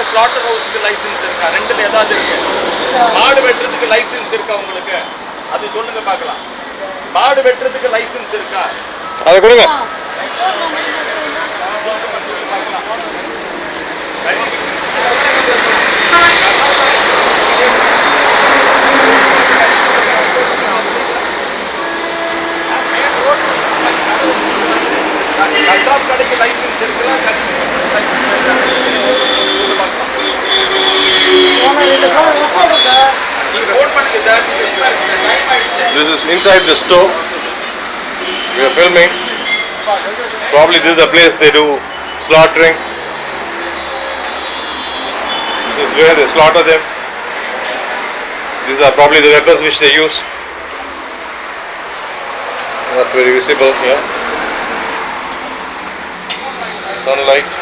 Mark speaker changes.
Speaker 1: Slaughter ஹவுஸ்க்கு licence இருக்கா? ரெண்டுல ஏதாவது இருக்கு? மாடு வெட்டுறதுக்கு லைசென்ஸ் இருக்கா உங்களுக்கு? அது சொல்லுங்க பார்க்கலாம். மாடு வெட்டுறதுக்கு லைசென்ஸ் இருக்கா?
Speaker 2: அதை கொடுங்க.
Speaker 1: கசாப் கடைக்கு லைசென்ஸ் இருக்கலாம்.
Speaker 2: This is inside the store. We are filming. Probably this is a place they do slaughtering. This is where they slaughter them. These are probably the weapons which they use. Not very visible here. Sunlight.